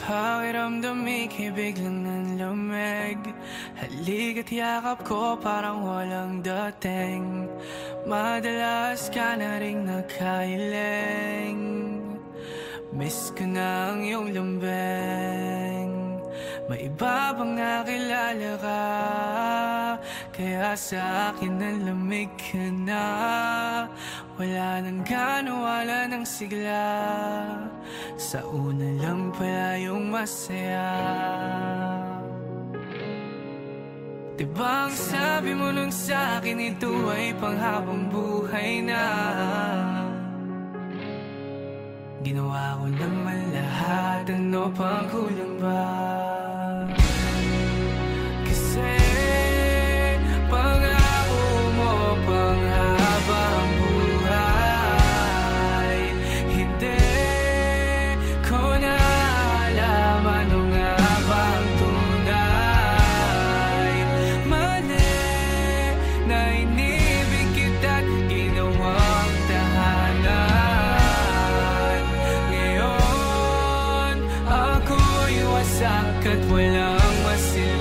Pakiramdam ika'y biglang nanlamig. Halika't yakap ko parang walang dating. Madalas ka na ring nakahiling. Miss ko na ang iyong lambing. May iba bang nakilala ka? Kaya sa akin ang lamig ka na. Wala nang gana, wala nang sigla. Sa una lang pala yung masaya. Diba ang sabi mo nung sa'kin ito ay panghabang buhay na. Ginawa ko naman lahat, ano pang kulang ba? Kasi pangako mo panghabang buhay. Hindi ko na alam ano nga bang tunay. Mali na inibig kita't ginawang tahanan. Ngayon ako'y wasak at walang masilungan.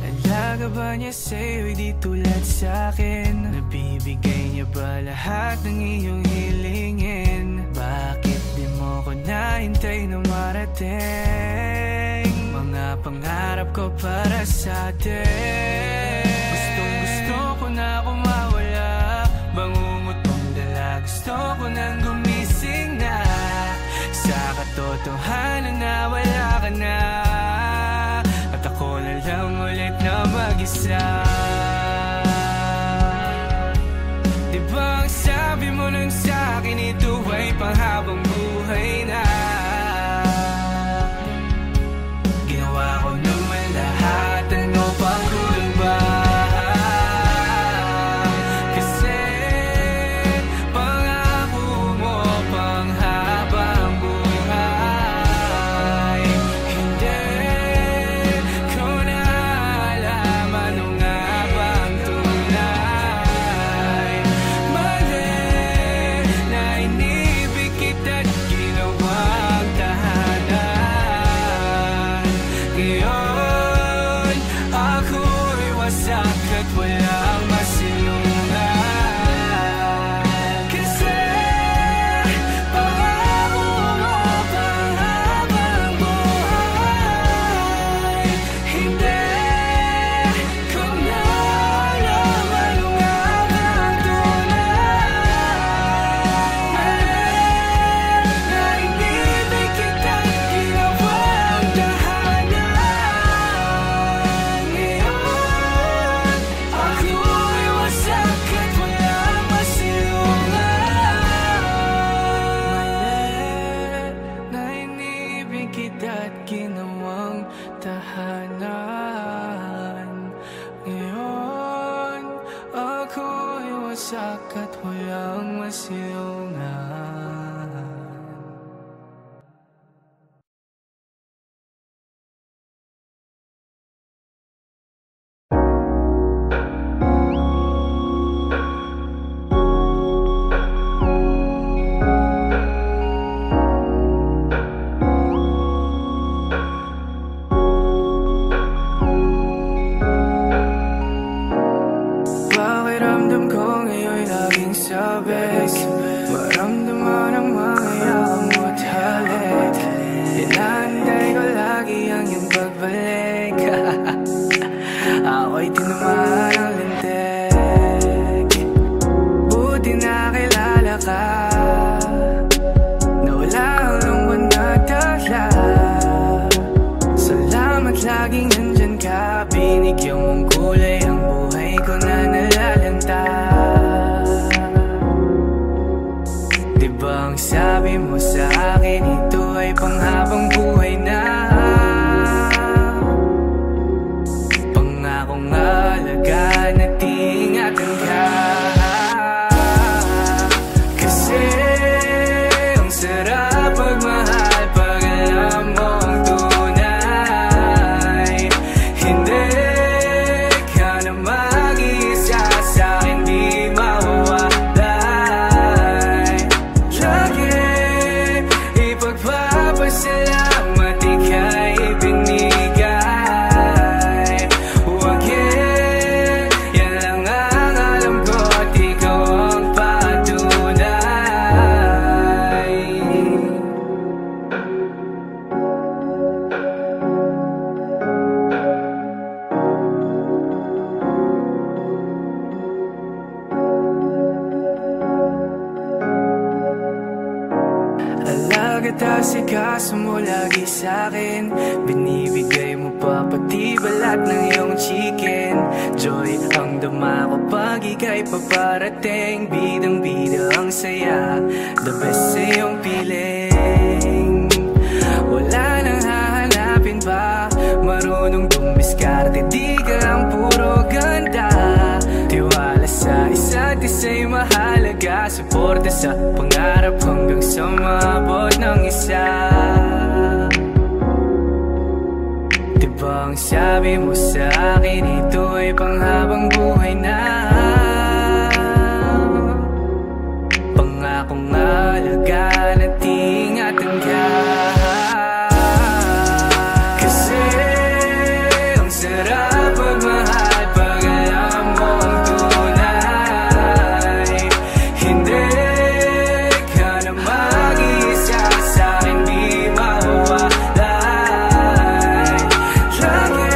Alaga ba niya sa'yo di tulad sa'kin? Nabibigay niya ba lahat ng iyong hilingin? Bakit di mo ko nahintay na marating? Mga pangarap ko para sa atin. Gustong gusto ko na kumawala. Bangungot mong dala, gusto ko nang gumising na. Sa katotohanan na wala ka na. At ako na lang ulit na mag-isa. Diba ang sabi mo nung sa'kin ito ay panghabang buhay na. Ginawa ko naman lahat, ano pang kulang ba? Kasi pangako mo panghabang buhay. Hindi ko na alam ano nga bang tunay. Mali na inibig kita't ginawang tahanan. Ngayon ako'y wasak at walang masilungan. Kasi pangako mo panghabang buhay. Hindi ko na alam ano nga bang tunay. Mali na inibig kita't ginawang tahanan. Ngayon ako'y wasak at walang masilungan. Mali na inibig kita't ginawang tahanan. Ngayon ako'y wasak at walang masilungan. Pakiramdam ko ngayon'y laging sabik. Maramdaman ang mga yakang mo't halik. Inaantay ko lagi ang iyong pagbalik. Ako'y tinamaan ng lintik. Buti nakilala ka. Nawala ang lungkot na dala. Salamat laging nandyan ka. Binigyan mong kulay ang buhay ko na nalalanta. Diba ang sabi mo sa akin ito ay panghabang buhay na. Pangakong alagaan at ingatan ka. Kasi ang sarap pagmahal. Nag-atasikaso mo lagi sa'kin, binibigay mo pa pati balat ng iyong chicken. Joy ang dama ko pag ika'y paparating, bidang-bida ang saya, the best sa iyong piling. Wala nang hahanapin pa, marunong dumiskarte, di ka lang puro ganda. Tiwala sa isa't isa'y mahalaga, suporta sa pangarap hanggang sa maabot ng isa. Diba ang sabi mo sa akin, ito ay panghabang buhay na, pangakong alagaan at ingatan ka. Kasi ang sarap magmahal pag alam mo ang tunay. Hindi ka na mag-iisa sa'kin, di mawawalay. Lagi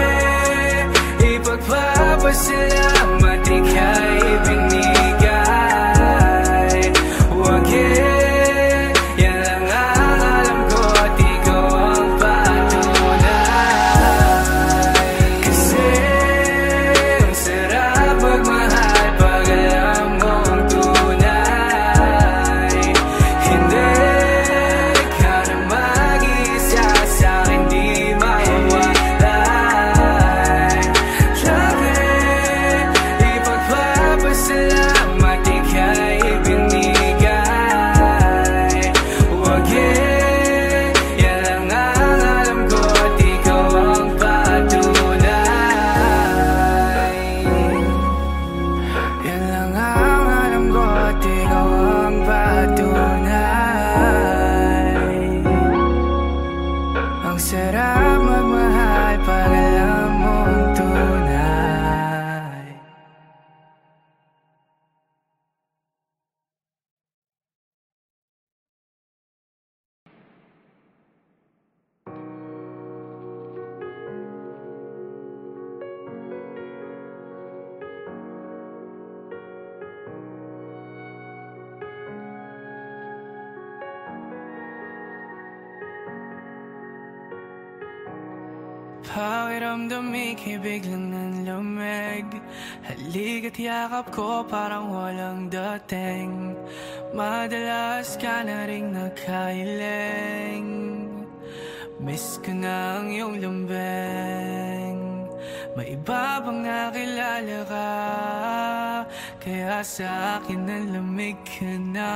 ipagpapasalamat ika'y binigay. Huwag yan lang ang alam ko at ikaw ang patunay. Kasi ang sarap magmahal pag alam mo ang tunay. Hindi ka na mag-iisa sa'kin, di mawawalay. Lagi ipagpapasalamat ika'y binigay. Huwag yan lang ang alam ko at ikaw ang patunay. Yan lang ang alam ko at ikaw ang patunay. Ang sarap magmahal pag alam mo ang tunay. Pakiramdam ika'y biglang nanlamig, halika't yakap ko parang walang dating. Madalas ka na ring nakahiling, miss ko na ang iyong lambing. May iba bang nakilala ka, kaya sa akin nalamig ka na.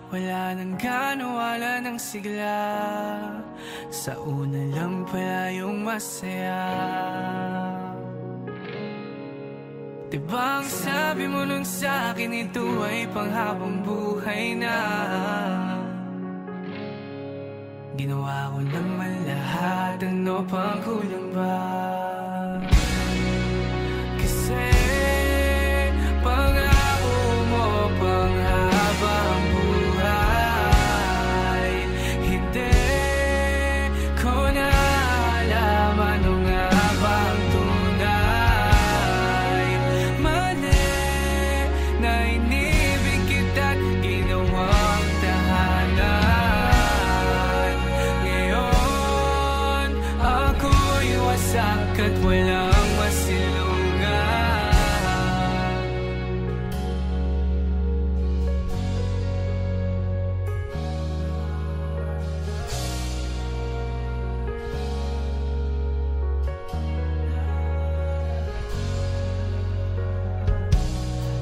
Wala nang gana, wala nang sigla, sa una lang pala yung masaya. Diba ang sabi mo nung sa'kin, ito ay panghabang buhay na. Ginawa ko naman lahat, ano pang kulang ba? Kasi pangako mo panghabang buhay. Hindi ko na alam ano nga bang tunay. Mali na inibig kita't ginawang tahanan. Ngayon ako'y wasak at walang masilungan.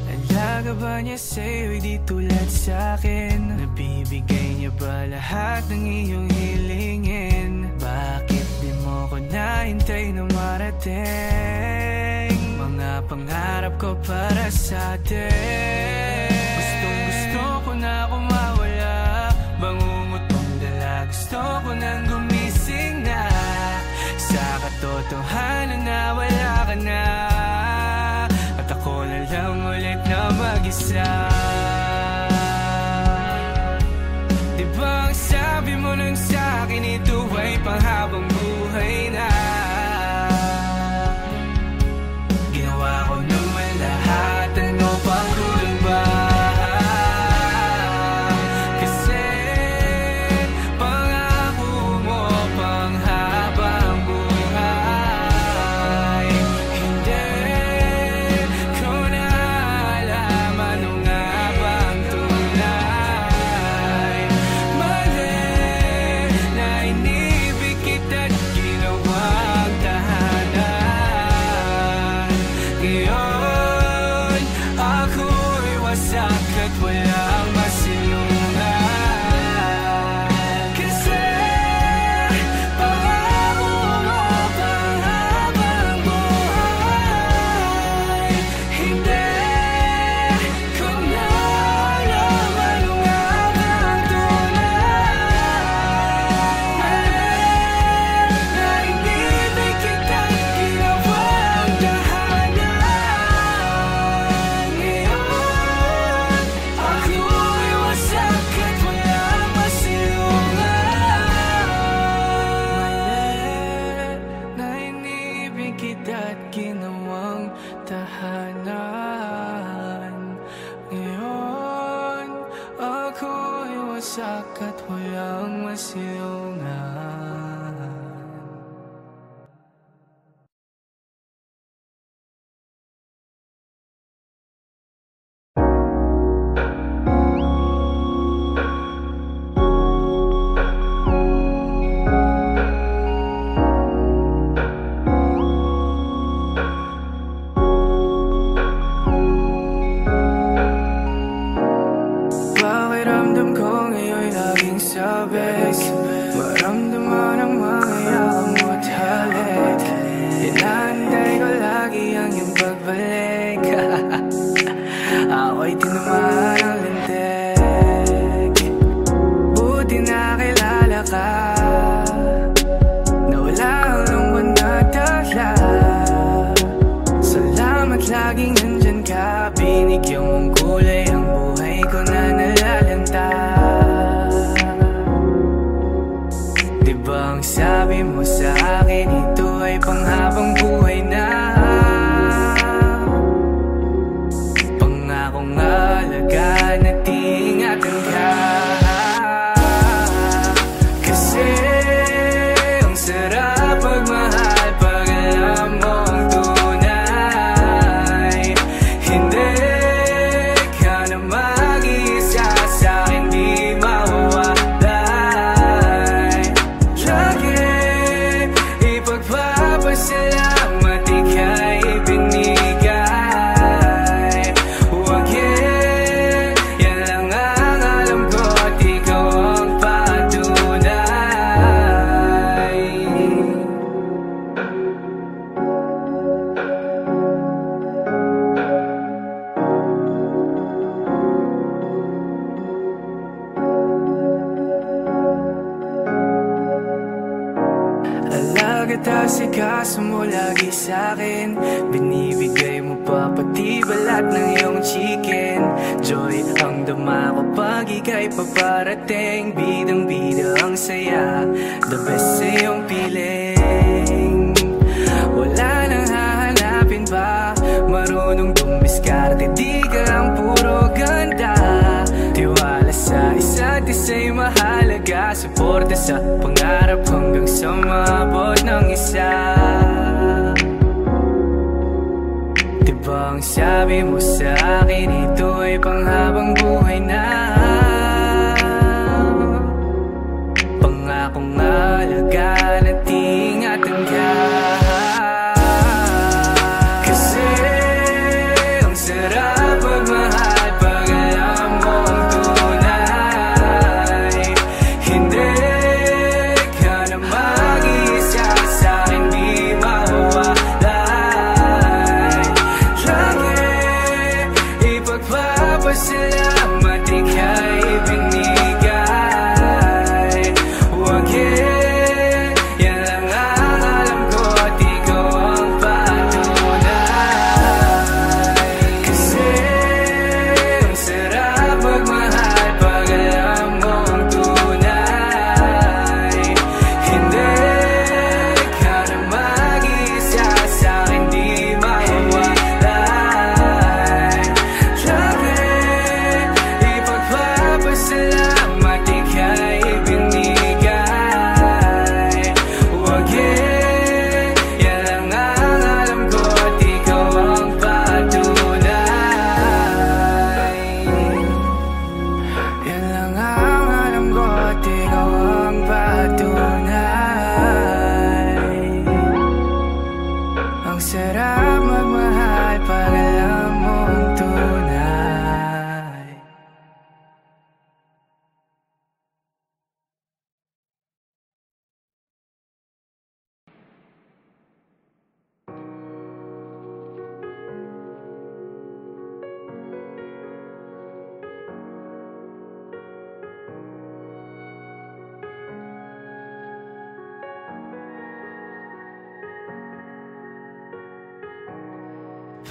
Alaga ba niya sa'yo, di tulad sa'kin? Nabibigay niya ba lahat ng iyong hilingin? Bakit di mo ko nahintay na marating? Mga pangarap ko para sa atin, gustong gusto ko na kumawala. Bangungot mong dala, gusto ko nang gumising na. Sa katotohanan na wala ka na, at ako na lang ulit na mag-isa. Diba ang sabi mo nung sa'kin, ito ay panghabang buhay na. Ginawa ko naman lahat, ano pang kulang ba? Kasi wasak at walang masilungan. Kasi pangako mo panghabang buhay. Hindi ko na alam ano nga bang tunay. Na inibig kitang ginawang tahanan. Ngayon ako'y wasak at walang masilungan. Mali na inibig kita't ginawang tahanan. Ngayon ako'y wasak at walang masilungan. Pakiramdam ko ngayon'y laging sabik. Maramdaman ang mga yakap mo't halik. Inaantay ko lagi ang iyong pagbalik. Ako'y tinamaan ng lintik. Buti nakilala ka, na wala ang lungkot na dala. Salamat laging nandyan ka. Binigyan mong kulay ang buhay ko na nalalanta. Diba ang sabi mo sa akin, ito ay panghabang buhay na. Pangakong alagaan at ingatan ka. Kasi ang sarap magmahal pag alam mo ang tunay. Hindi ka na mag-iisa sa'kin, di mawawalay. Lagi ipagpapasalamat ika'y binigay. Huwag yan lang ang alam ko at ikaw ang patunay. Alagat asikaso mo lagi sa'kin. Binibigay mo pa pati balat ng iyong chicken. Joy ang dama ko pag ika'y paparating. Bidang-bida ang saya, the best sa iyong piling. Wala nang hahanapin pa, marunong dumiskarte, di ka lang puro ganda. Tiwala sa isa't isa'y mahalaga. Suporta sa pangarap hanggang sa maabot ng isa. Diba ang sabi mo sa akin, ito ay panghabang buhay na. Pangakong alagaan at ingatan ka. Kasi ang sarap magmahal pag alam mo ang tunay. Hindi ka na mag-iisa sa'kin, di mawawalay. Lagi ipagpapasalamat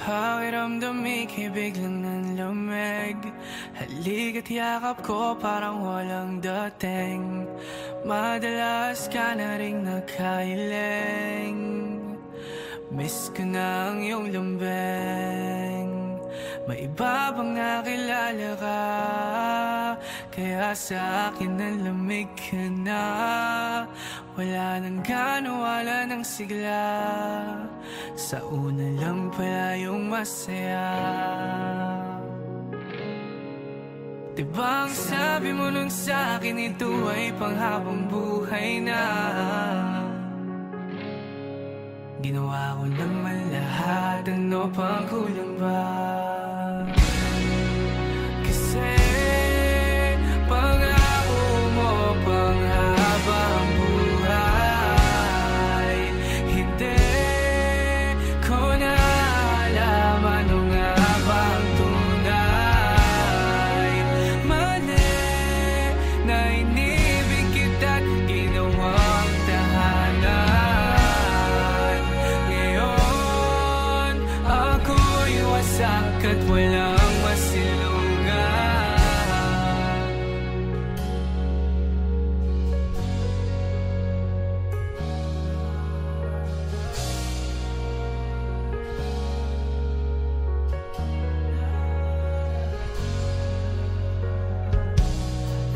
Pakiramdam ika'y biglang nanlamig. Halika't yakap ko parang walang dating. Madalas ka na ring nakahiling. Miss ko na ang iyong lambing. May iba bang nakilala ka? Kaya sa akin nanlamig ka na. Wala nang gana, wala nang sigla. Sa una lang pala yung masaya. Diba ang sabi mo nung sa'kin, ito ay panghabang buhay na. Ginawa ko naman lahat, ano pang kulang ba? Kasi pangako mo panghabang buhay. Hindi ko na alam ano nga bang tunay. Mali na inibig kita't ginawang tahanan. Ngayon ako'y wasak at walang masilungan.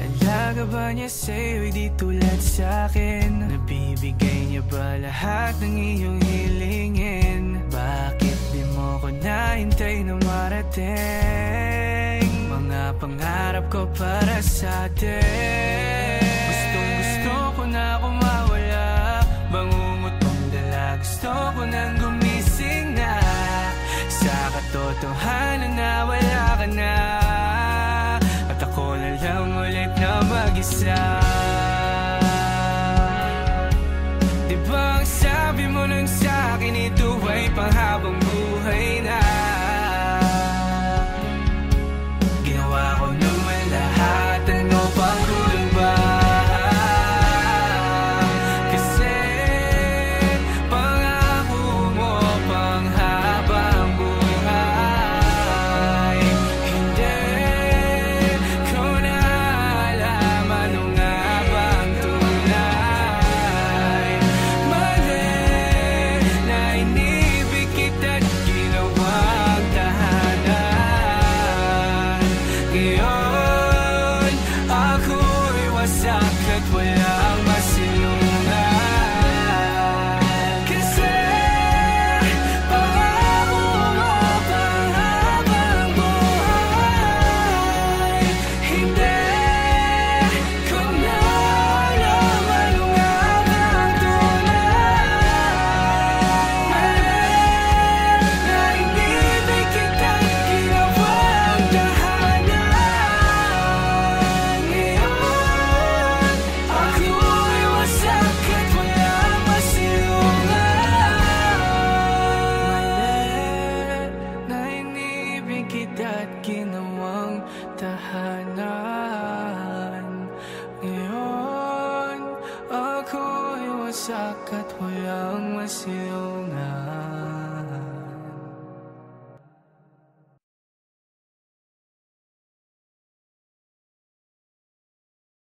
Alaga ba niya sa'yo'y di tulad sa'kin? Nabibigay niya ba lahat ng iyong hilingin? Bakit di mo ko nahintay na marating? Mga pangarap ko para sa'tin. Gustong gusto ko na kumawala. Bangungot mong dala, gusto ko nang gumising na. Sa katotohanan na wala ka na. At ako na lang ulit na mag-isa. Diba ang sabi mo nung sa'kin, ito ay panghabang buhay na. Ginawa ko naman lahat, ano pang kulang ba? Kasi pangako mo panghabang buhay. Hindi ko na alam ano nga bang tunay. Mali na inibig kita't ginawang tahanan. Ngayon ako'y wasak at walang masilungan. Kasi pangako mo panghabang buhay. Hindi ko na alam ano nga bang tunay. Mali na inibig kita't ginawang tahanan. Ngayon ako'y wasak at walang masilungan. Mali na inibig kita't ginawang tahanan. Ngayon ako'y wasak at walang masilungan.